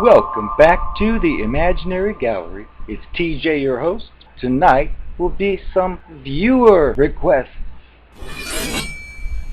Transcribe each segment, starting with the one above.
Welcome back to the Imaginary Gallery. It's TJ, your host. Tonight will be some viewer requests.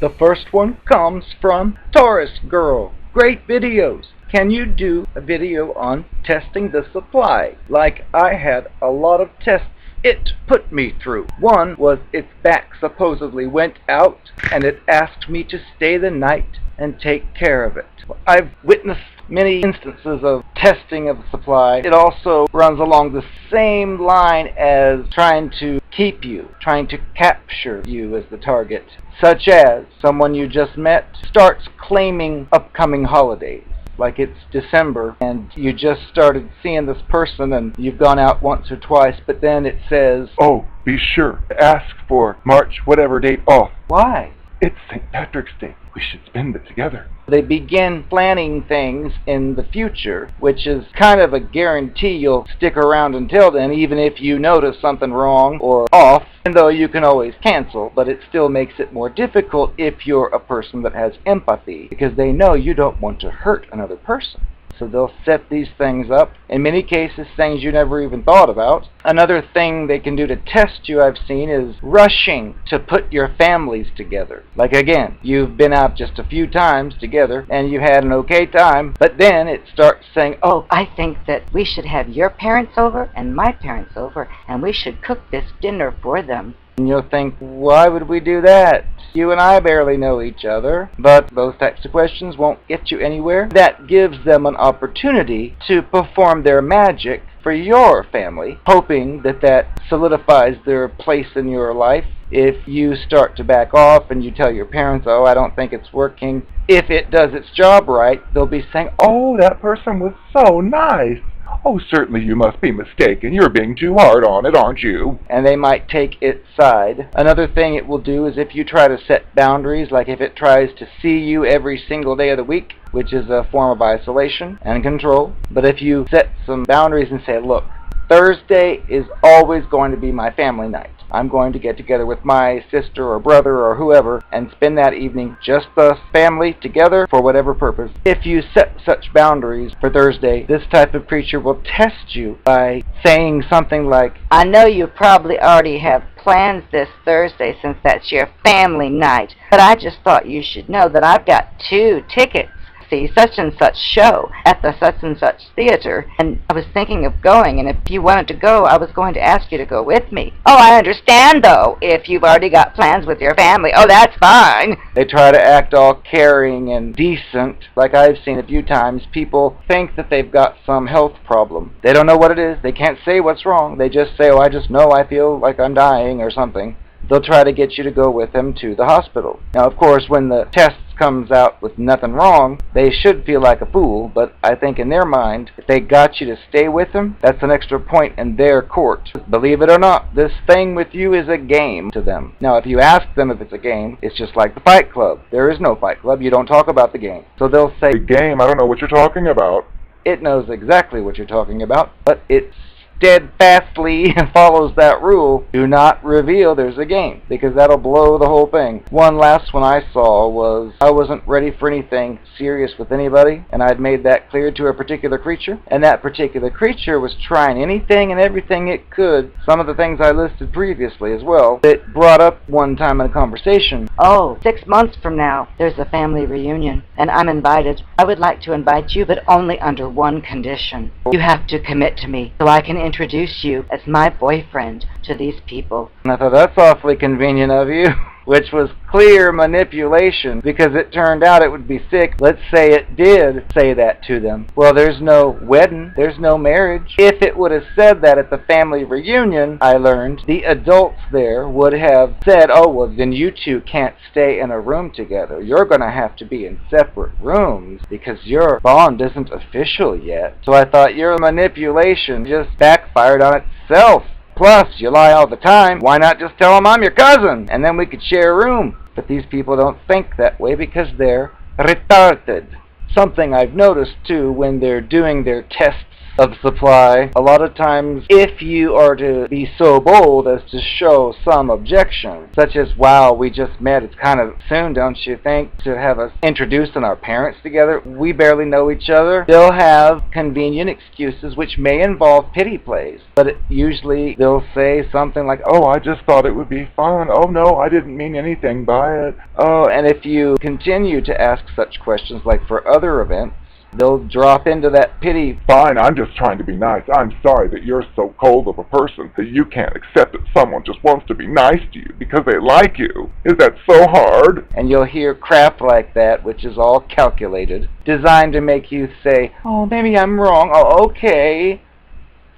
The first one comes from Taurus Girl. Great videos. Can you do a video on testing the supply? Like I had a lot of tests it put me through. One was its back supposedly went out and it asked me to stay the night and take care of it. I've witnessed many instances of testing of the supply. It also runs along the same line as trying to keep you, trying to capture you as the target, such as someone you just met starts claiming upcoming holidays. Like it's December and you just started seeing this person and you've gone out once or twice, but then it says, "Oh, be sure to ask for March whatever date off. Why? It's St. Patrick's Day. We should spend it together." They begin planning things in the future, which is kind of a guarantee you'll stick around until then, even if you notice something wrong or off, even though you can always cancel, but it still makes it more difficult if you're a person that has empathy, because they know you don't want to hurt another person. So they'll set these things up, in many cases things you never even thought about. Another thing they can do to test you, I've seen, is rushing to put your families together. Like again, you've been out just a few times together and you had an okay time, but then it starts saying, "Oh, I think that we should have your parents over and my parents over, and we should cook this dinner for them." And you'll think, why would we do that? You and I barely know each other. But those types of questions won't get you anywhere. That gives them an opportunity to perform their magic for your family, hoping that that solidifies their place in your life. If you start to back off and you tell your parents, "Oh, I don't think it's working," if it does its job right, they'll be saying, "Oh, that person was so nice. Oh, certainly you must be mistaken. You're being too hard on it, aren't you?" And they might take its side. Another thing it will do is if you try to set boundaries, like if it tries to see you every single day of the week, which is a form of isolation and control. But if you set some boundaries and say, "Look, Thursday is always going to be my family night. I'm going to get together with my sister or brother or whoever and spend that evening just the family together for whatever purpose." If you set such boundaries for Thursday, this type of creature will test you by saying something like, "I know you probably already have plans this Thursday since that's your family night, but I just thought you should know that I've got 2 tickets. See such and such show at the such and such theater, and I was thinking of going, and if you wanted to go, I was going to ask you to go with me." "Oh, I understand, though, if you've already got plans with your family." "Oh, that's fine." They try to act all caring and decent. Like I've seen a few times, people think that they've got some health problem. They don't know what it is. They can't say what's wrong. They just say, "Oh, I just know I feel like I'm dying," or something. They'll try to get you to go with them to the hospital. Now, of course, when the test comes out with nothing wrong, they should feel like a fool, but I think in their mind, if they got you to stay with them, that's an extra point in their court. Believe it or not, this thing with you is a game to them. Now, if you ask them if it's a game, it's just like the Fight Club. There is no Fight Club. You don't talk about the game. So they'll say, "The game? I don't know what you're talking about." It knows exactly what you're talking about, but it steadfastly follows that rule. Do not reveal there's a game, because that'll blow the whole thing. One last one I saw was I wasn't ready for anything serious with anybody, and I'd made that clear to a particular creature, and that particular creature was trying anything and everything it could, some of the things I listed previously as well. It brought up one time in a conversation, "Oh, 6 months from now, there's a family reunion, and I'm invited. I would like to invite you, but only under one condition. You have to commit to me so I can introduce you as my boyfriend to these people." And I thought, that's awfully convenient of you. Which was clear manipulation, because it turned out it would be sick. Let's say it did say that to them. Well, there's no wedding, there's no marriage. If it would have said that at the family reunion, I learned, the adults there would have said, "Oh, well, then you two can't stay in a room together. You're going to have to be in separate rooms because your bond isn't official yet." So I thought your manipulation just backfired on itself. Plus, you lie all the time. Why not just tell them I'm your cousin, and then we could share a room? But these people don't think that way because they're retarded. Something I've noticed, too, when they're doing their tests of supply. A lot of times, if you are to be so bold as to show some objection, such as, wow, we just met, it's kind of soon, don't you think, to have us introducing our parents together? We barely know each other. They'll have convenient excuses which may involve pity plays, but usually they'll say something like, oh, I just thought it would be fun. Oh, no, I didn't mean anything by it. Oh, and if you continue to ask such questions like for other events, they'll drop into that pity. Fine, I'm just trying to be nice. I'm sorry that you're so cold of a person that you can't accept that someone just wants to be nice to you because they like you. Is that so hard? And you'll hear crap like that, which is all calculated, designed to make you say, oh, maybe I'm wrong. Oh, okay.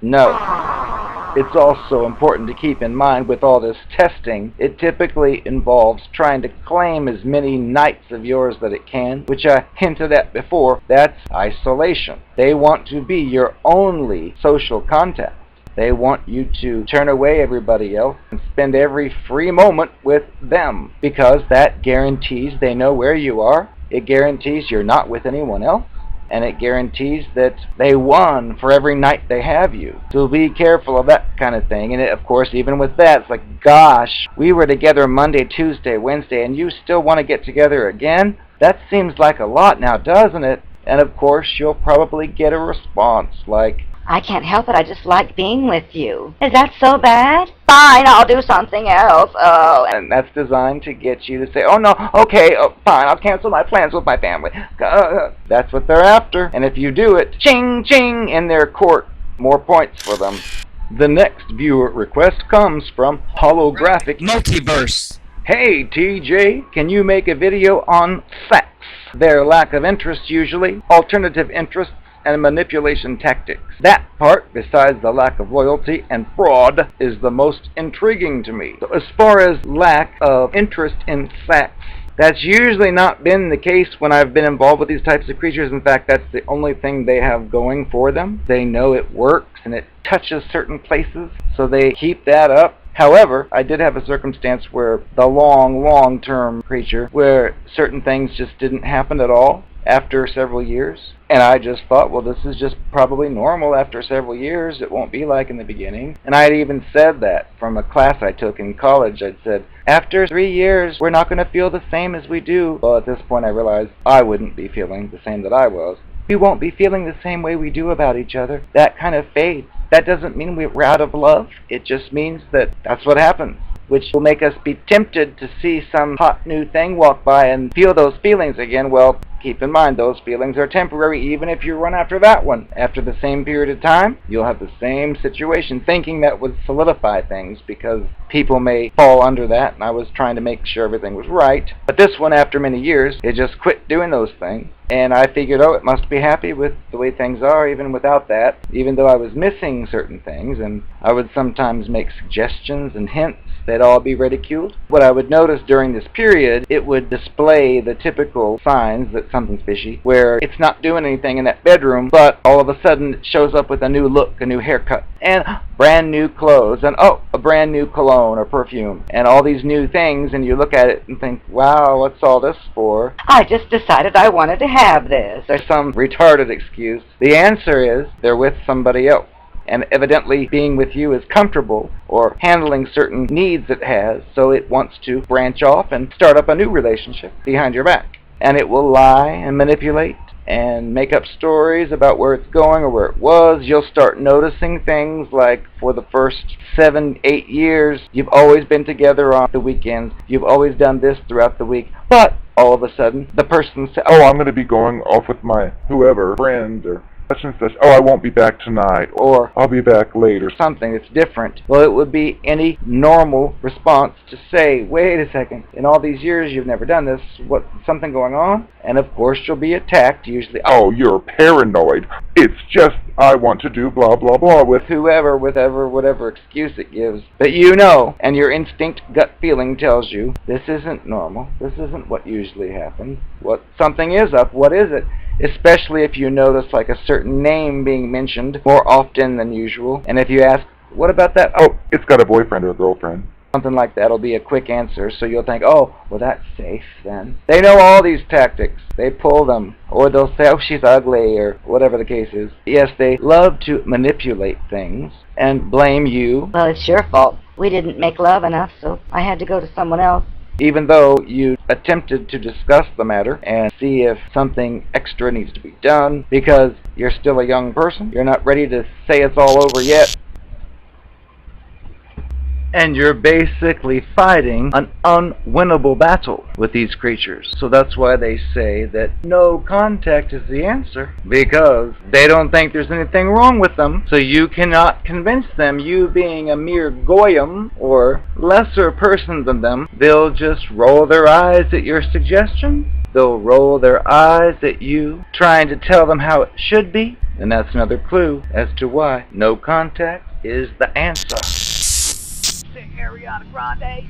No. It's also important to keep in mind with all this testing, it typically involves trying to claim as many nights of yours that it can, which I hinted at before. That's isolation. They want to be your only social contact. They want you to turn away everybody else and spend every free moment with them, because that guarantees they know where you are. It guarantees you're not with anyone else. And it guarantees that they won for every night they have you. So be careful of that kind of thing. And of course, even with that, it's like, gosh, we were together Monday, Tuesday, Wednesday, and you still want to get together again? That seems like a lot now, doesn't it? And of course, you'll probably get a response like, I can't help it, I just like being with you. Is that so bad? Fine, I'll do something else. Oh. And that's designed to get you to say, oh no, okay, oh, fine, I'll cancel my plans with my family. That's what they're after. And if you do it, ching, ching, in their court, more points for them. The next viewer request comes from Holographic Multiverse. Hey, TJ, can you make a video on sex? Their lack of interest usually, alternative interests, and manipulation tactics. That part, besides the lack of loyalty and fraud, is the most intriguing to me. So as far as lack of interest in sex, that's usually not been the case when I've been involved with these types of creatures. In fact, that's the only thing they have going for them. They know it works and it touches certain places, so they keep that up. However, I did have a circumstance where the long-term creature, where certain things just didn't happen at all after several years. And I just thought, well, this is just probably normal after several years. It won't be like in the beginning. And I had even said that from a class I took in college. I'd said, after 3 years, we're not going to feel the same as we do. Well, at this point, I realized I wouldn't be feeling the same that I was. We won't be feeling the same way we do about each other. That kind of fades. That doesn't mean we're out of love. It just means that that's what happens, which will make us be tempted to see some hot new thing walk by and feel those feelings again. Well, keep in mind, those feelings are temporary, even if you run after that one. After the same period of time, you'll have the same situation, thinking that would solidify things, because people may fall under that, and I was trying to make sure everything was right. But this one, after many years, it just quit doing those things. And I figured, oh, it must be happy with the way things are, even without that, even though I was missing certain things, and I would sometimes make suggestions and hints. They'd all be ridiculed. What I would notice during this period, it would display the typical signs that something's fishy, where it's not doing anything in that bedroom, but all of a sudden it shows up with a new look, a new haircut, and brand new clothes, and oh, a brand new cologne or perfume, and all these new things, and you look at it and think, wow, what's all this for? I just decided I wanted to have this. There's some retarded excuse. The answer is they're with somebody else, and evidently being with you is comfortable, or handling certain needs it has, so it wants to branch off and start up a new relationship behind your back. And it will lie and manipulate and make up stories about where it's going or where it was. You'll start noticing things like, for the first 7-8 years, you've always been together on the weekends, you've always done this throughout the week, but all of a sudden the person says, oh, I'm going to be going off with my whoever, friend, or such and such. Oh, I won't be back tonight, or I'll be back later. Something that's different. Well, it would be any normal response to say, wait a second, in all these years you've never done this, what, something going on? And of course you'll be attacked, usually, oh, you're paranoid. It's just, I want to do blah blah blah with whoever, whatever excuse it gives. But you know, and your instinct gut feeling tells you, this isn't normal, this isn't what usually happens. What, something is up, what is it? Especially if you notice like a certain name being mentioned more often than usual. And if you ask, what about that? Oh, it's got a boyfriend or a girlfriend. Something like that will be a quick answer, so you'll think, oh, well, that's safe then. They know all these tactics. They pull them. Or they'll say, oh, she's ugly, or whatever the case is. Yes, they love to manipulate things and blame you. Well, it's your fault. We didn't make love enough, so I had to go to someone else. Even though you attempted to discuss the matter and see if something extra needs to be done, because you're still a young person, you're not ready to say it's all over yet. And you're basically fighting an unwinnable battle with these creatures. So that's why they say that no contact is the answer, because they don't think there's anything wrong with them. So you cannot convince them, you being a mere goyim or lesser person than them. They'll just roll their eyes at your suggestion. They'll roll their eyes at you trying to tell them how it should be. And that's another clue as to why no contact is the answer. Ariana Grande.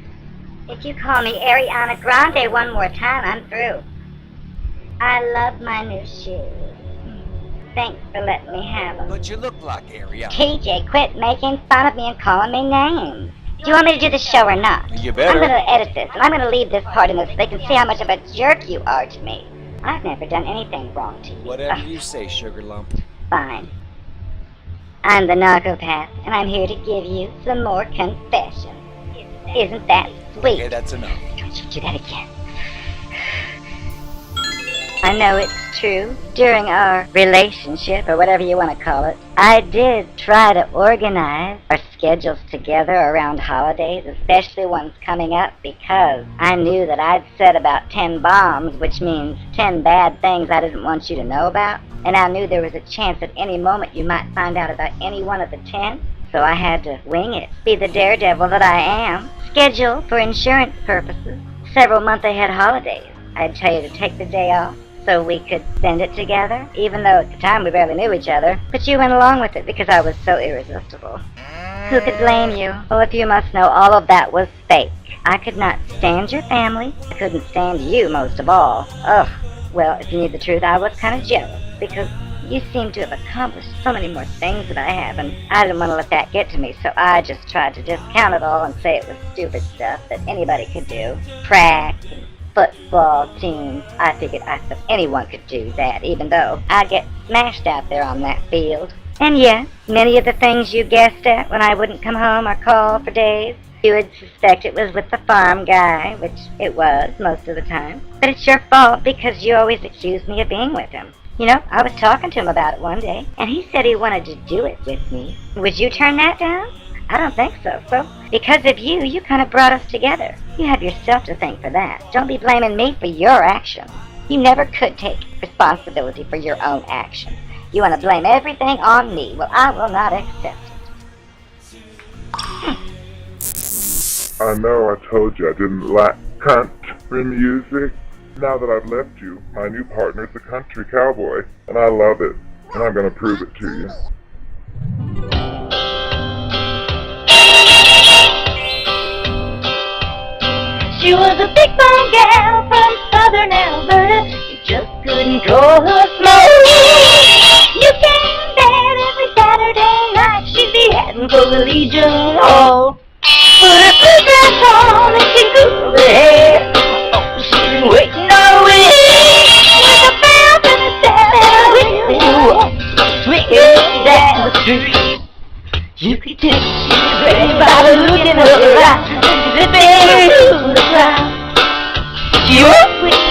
If you call me Ariana Grande one more time, I'm through. I love my new shoes. Thanks for letting me have them. But you look like Ariana. TJ, quit making fun of me and calling me names. Do you want me to do the show or not? You better. I'm going to edit this, and I'm going to leave this part in this so they can see how much of a jerk you are to me. I've never done anything wrong to you. Whatever you say, sugar lump. Fine. I'm the Narcopath, and I'm here to give you some more confessions. Isn't that sweet? Okay, that's enough. Don't you do that again. I know it's true. During our relationship, or whatever you want to call it, I did try to organize our schedules together around holidays, especially ones coming up, because I knew that I'd set about 10 bombs, which means 10 bad things I didn't want you to know about. And I knew there was a chance at any moment you might find out about any one of the 10. So I had to wing it, be the daredevil that I am. Schedule for insurance purposes several month-ahead holidays. I'd tell you to take the day off so we could spend it together, even though at the time we barely knew each other. But you went along with it because I was so irresistible. Who could blame you? Well, if you must know, all of that was fake. I could not stand your family. I couldn't stand you most of all. Ugh. Well, if you need the truth, I was kind of jealous because you seem to have accomplished so many more things than I have, and I didn't want to let that get to me, so I just tried to discount it all and say it was stupid stuff that anybody could do. Track and football teams. I figured anyone could do that, even though I get smashed out there on that field. And yes, many of the things you guessed at when I wouldn't come home or call for days, you would suspect it was with the farm guy, which it was most of the time. But it's your fault because you always accused me of being with him. You know, I was talking to him about it one day, and he said he wanted to do it with me. Would you turn that down? I don't think so. So, because of you, you kind of brought us together. You have yourself to thank for that. Don't be blaming me for your actions. You never could take responsibility for your own actions. You want to blame everything on me. Well, I will not accept it. I know I told you I didn't like country music. Now that I've left you, my new partner's a country cowboy, and I love it, and I'm going to prove it to you. She was a big bone gal from southern Alberta. You just couldn't call her slow. You came bed every Saturday night. She'd be heading for the Legion Hall. Put her blue dress on and she Googled ahead. Oh, she's been waiting all week. With a bell and a step and a wheel. Swinging down the street. You could tell she was ready by the look in her eyes. The baby to the ground. She was with